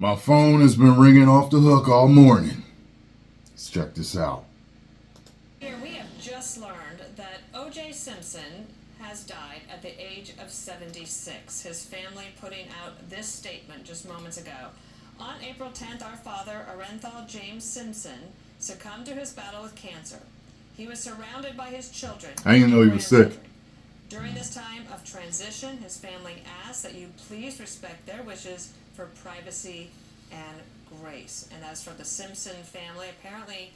My phone has been ringing off the hook all morning. Let's check this out. Here we have just learned that O.J. Simpson has died at the age of 76. His family putting out this statement just moments ago. On April 10th, our father, Arenthal James Simpson, succumbed to his battle with cancer. He was surrounded by his children. I didn't know he was sick. During this time of transition, his family asks that you please respect their wishes for privacy and grace. And that's from the Simpson family. Apparently,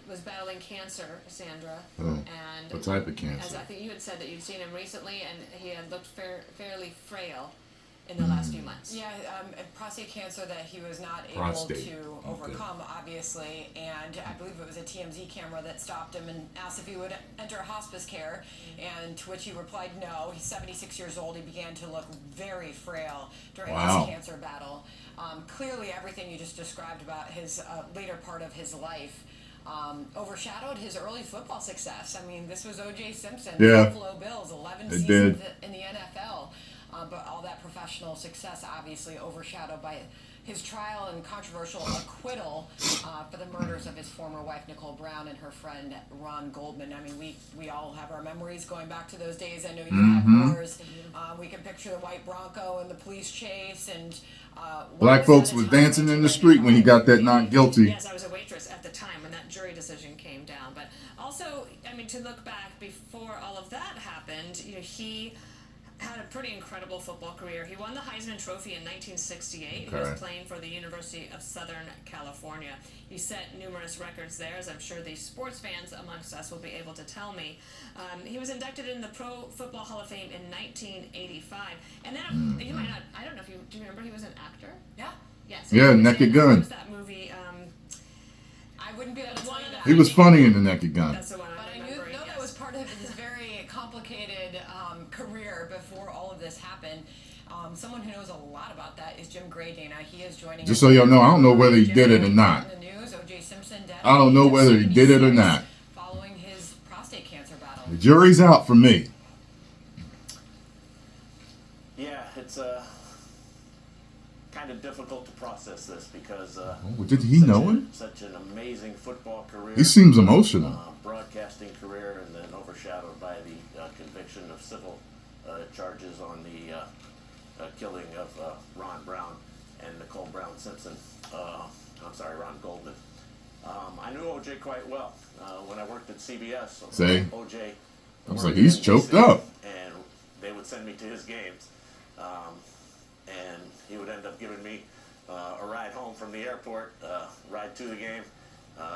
was battling cancer, Sandra. Oh, and what type of cancer? As I think you had said that you'd seen him recently, and he had looked fairly frail in the last few months. Yeah, prostate cancer that he was not able to overcome, obviously, and I believe it was a TMZ camera that stopped him and asked if he would enter hospice care, and to which he replied no. He's 76 years old. He began to look very frail during his cancer battle. Clearly, everything you just described about his later part of his life overshadowed his early football success. I mean, this was O.J. Simpson, the Buffalo Bills, 11 seasons in the NFL. But all that professional success obviously overshadowed by his trial and controversial acquittal for the murders of his former wife Nicole Brown and her friend Ron Goldman. I mean, we all have our memories going back to those days. I know you have yours. We can picture the white Bronco and the police chase and black folks were dancing in the street when he got that not guilty. Yes, I was a waitress at the time when that jury decision came down. But also, I mean, to look back before all of that happened, you know, he had a pretty incredible football career. He won the Heisman Trophy in 1968. He was playing for the University of Southern California. He set numerous records there, as I'm sure the sports fans amongst us will be able to tell me. He was inducted in the Pro Football Hall of Fame in 1985. And then, you might not, I don't know if you, do you remember he was an actor? Yeah. Yes. Yeah, Naked Gun. What was that movie? I wouldn't be able to tell you that. He was funny in the Naked Gun. That's the one But I know that was part of his very complicated career before all of this happened. Someone who knows a lot about that is Jim Gradina. He is joining Just so y'all know, I don't know whether he did it or not. In the news, O.J. Simpson dead. I don't know whether he did it or not. Following his prostate cancer battle. The jury's out for me. Yeah, it's kind of difficult to process this because Did he know him? Such an amazing football career. He seems emotional. Broadcasting career, and then overshadowed by the conviction of civil charges on the killing of Ron Brown and Nicole Brown Simpson. Ron Goldman. I knew O.J. quite well when I worked at CBS. Say, O.J. I was like, he's choked up. And they would send me to his games, and he would end up giving me a ride home from the airport, ride to the game,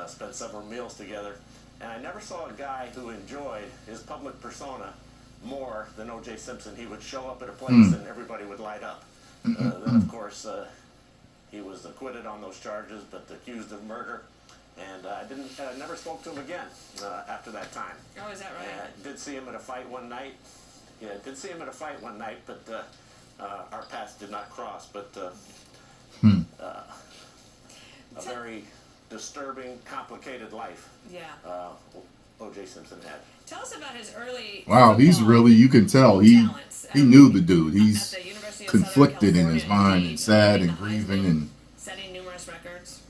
spend several meals together. And I never saw a guy who enjoyed his public persona more than O.J. Simpson. He would show up at a place and everybody would light up. Then, of course, he was acquitted on those charges, but accused of murder. And I never spoke to him again after that time. Oh, is that right? Did see him at a fight one night. Yeah, did see him at a fight one night, but our paths did not cross. But a very disturbing, complicated life. Yeah. O.J. Simpson had. Tell us about his early. Wow, he's really, you can tell, he knew the dude. He's conflicted in his mind and sad and grieving and setting numerous records.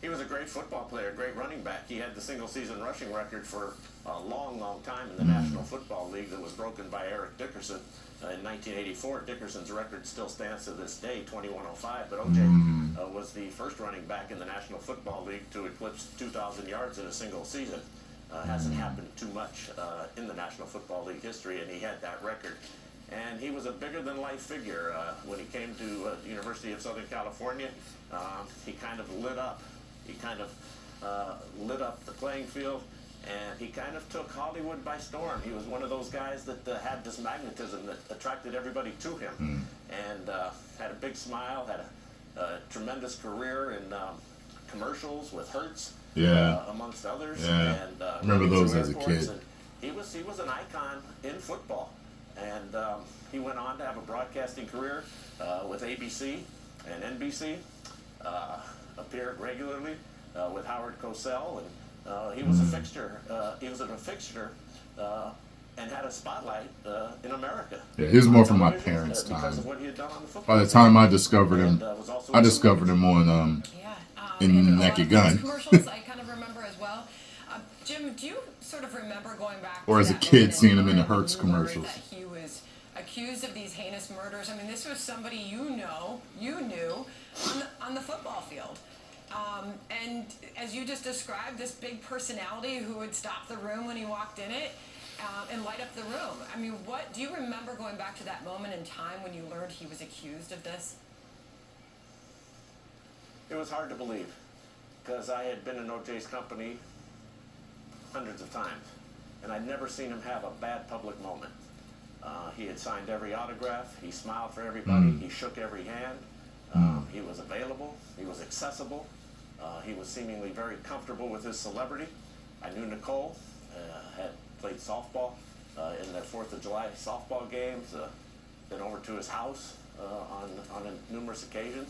He was a great football player, great running back. He had the single-season rushing record for a long, long time in the National Football League that was broken by Eric Dickerson in 1984. Dickerson's record still stands to this day, 2105. But O.J. Was the first running back in the National Football League to eclipse 2,000 yards in a single season. Hasn't happened too much in the National Football League history, and he had that record. And he was a bigger-than-life figure. When he came to the University of Southern California, he kind of lit up. He kind of lit up the playing field, and he kind of took Hollywood by storm. He was one of those guys that had this magnetism that attracted everybody to him, and had a big smile, had a tremendous career in commercials with Hertz, amongst others. Yeah. And remember those as a kid. He was an icon in football, and he went on to have a broadcasting career with ABC and NBC. Appeared regularly with Howard Cosell, and he was a fixture. He was a fixture and had a spotlight in America. Yeah, he was more from my television, parents' because time. of what he had done on the football By the time I discovered field. him, And, was also I in the discovered movies. him on And in a lot Naked of those Gun. commercials I kind of remember as well. Jim, do you sort of remember going back Or to as a that kid, moment seeing him in the time when Hertz you learned commercials. that he was accused of these heinous murders? I mean, this was somebody you knew on the football field. And as you just described, this big personality who would stop the room when he walked in it and light up the room. I mean, what do you remember going back to that moment in time when you learned he was accused of this? It was hard to believe, because I had been in O.J.'s company hundreds of times, and I'd never seen him have a bad public moment. He had signed every autograph, he smiled for everybody, he shook every hand, he was available, he was accessible, he was seemingly very comfortable with his celebrity. I knew Nicole, had played softball in their 4th of July softball games, been over to his house on numerous occasions.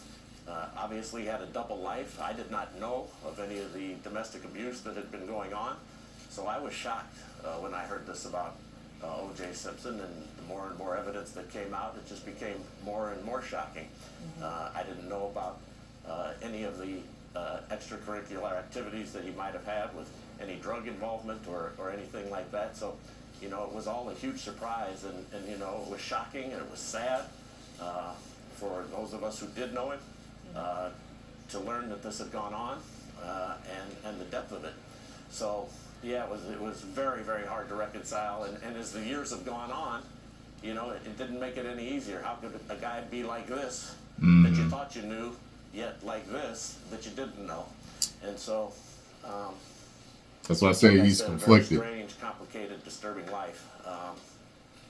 Obviously had a double life. I did not know of any of the domestic abuse that had been going on, so I was shocked when I heard this about O.J. Simpson, and the more and more evidence that came out, it just became more and more shocking. I didn't know about any of the extracurricular activities that he might have had with any drug involvement or anything like that, so it was all a huge surprise, and it was shocking and it was sad for those of us who did know him. To learn that this had gone on and the depth of it. So yeah, it was very, very hard to reconcile, and as the years have gone on, it didn't make it any easier. How could a guy be like this that you thought you knew, yet like this that you didn't know? And so That's why I say he's it's conflicted. A very strange, complicated, disturbing life,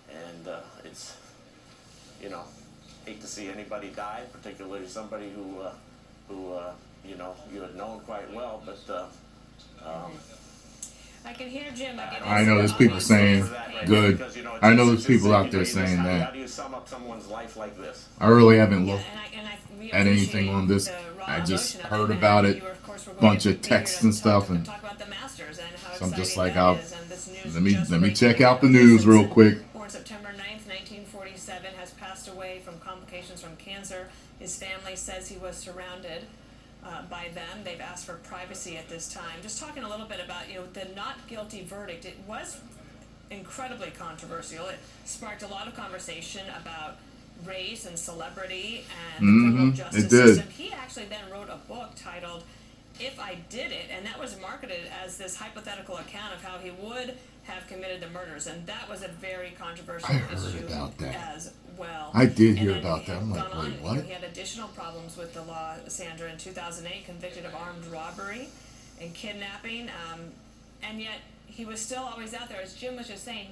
and it's hate to see anybody die, particularly somebody who you had known quite well, but I can hear Jim. I know there's people saying good. because, I know there's it's people out you there just- saying how that. do you sum up someone's life like this? I really haven't looked We at anything on this. appreciate the raw I just emotion of heard it, about and it, you, of course, were going bunch to of be here texts to and stuff, and talk about the Masters and how so I'm just exciting like, that I'll is, and this news let me just check breaking out the out. news real Simpson, quick. born September 9th, 1947, has passed away from complications from cancer. His family says he was surrounded by them. They've asked for privacy at this time. Just talking a little bit about the not guilty verdict. It was incredibly controversial. It sparked a lot of conversation about race and celebrity and the criminal justice it did. system. He actually then wrote a book titled If I Did It, and that was marketed as this hypothetical account of how he would have committed the murders, and that was a very controversial I heard issue about that. as well. I did hear And then about that. I'm like, gone wait, on, what? He had additional problems with the law, Sandra. In 2008, convicted of armed robbery and kidnapping, and yet he was still always out there. As Jim was just saying,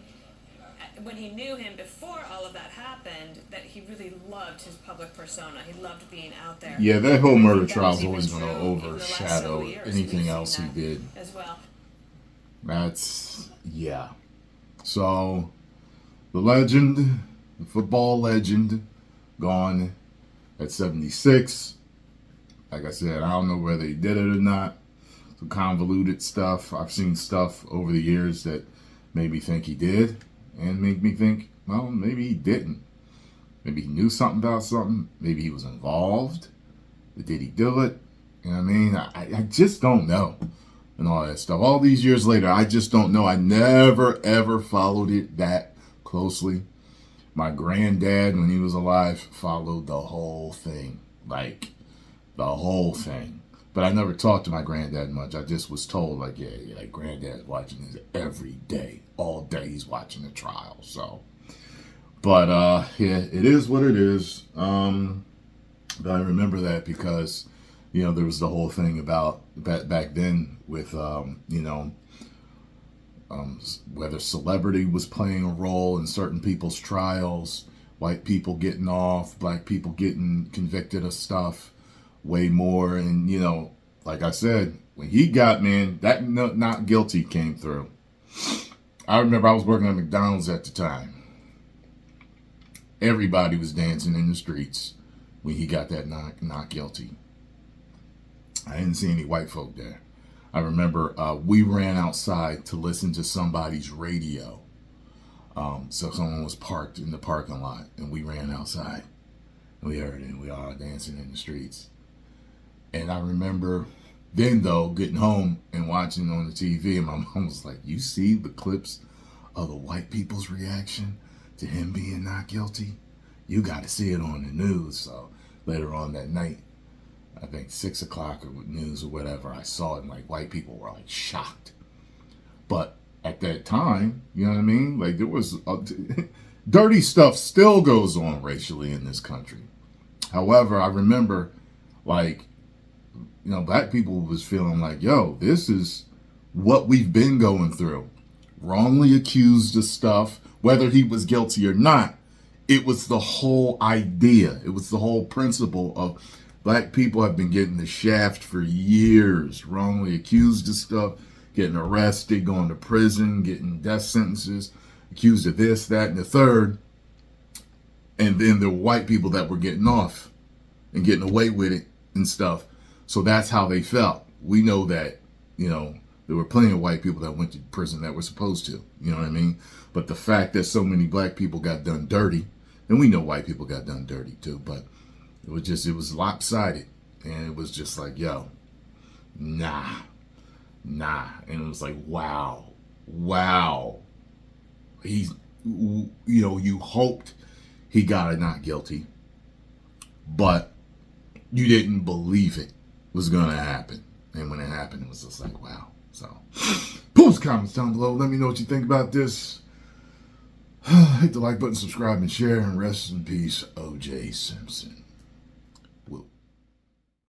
when he knew him before all of that happened, that he really loved his public persona. He loved being out there. Yeah, that whole murder That trial was is always even going to true in the last overshadow several years. anything We've else he seen did. that as well. That's, yeah. So, the legend, the football legend, gone at 76. Like I said, I don't know whether he did it or not. Some convoluted stuff. I've seen stuff over the years that made me think he did, and make me think, well, maybe he didn't. Maybe he knew something about something. Maybe he was involved. But did he do it? You know what I mean? I just don't know. And all that stuff. All these years later, I just don't know. I never, ever followed it that closely. My granddad, when he was alive, followed the whole thing. Like, the whole thing. But I never talked to my granddad much. I just was told, like, yeah, like, granddad's watching this every day. All day he's watching the trial. So, but, yeah, it is what it is. But I remember that because, there was the whole thing about back then with, whether celebrity was playing a role in certain people's trials, white people getting off, black people getting convicted of stuff way more. And, like I said, when he got, that not guilty came through. I remember I was working at McDonald's at the time. Everybody was dancing in the streets when he got that not guilty. I didn't see any white folk there. I remember we ran outside to listen to somebody's radio So someone was parked in the parking lot, and we ran outside. And we heard it, and we all dancing in the streets. And I remember then, though, getting home and watching on the TV, and my mom was like, you see the clips of the white people's reaction to him being not guilty? You got to see it on the news. So later on that night, I think 6 o'clock or news or whatever, I saw it, and like white people were like shocked. But at that time, you know what I mean? Like there was dirty stuff still goes on racially in this country. However, I remember like, you know, black people was feeling like, yo, this is what we've been going through. Wrongly accused of stuff, whether he was guilty or not. It was the whole idea. It was the whole principle of black people have been getting the shaft for years, wrongly accused of stuff, getting arrested, going to prison, getting death sentences, accused of this, that, and the third. And then the white people that were getting off and getting away with it and stuff. So that's how they felt. We know that, you know, there were plenty of white people that went to prison that were supposed to, you know what I mean? But the fact that so many black people got done dirty, and we know white people got done dirty too, but it was lopsided. And it was just like, yo, nah. And it was like, wow. He's, you know, you hoped he got a not guilty, but you didn't believe it was going to happen. And when it happened, it was just like, wow. So, post comments down below. Let me know what you think about this. Hit the like button, subscribe, and share. And rest in peace, O.J. Simpson.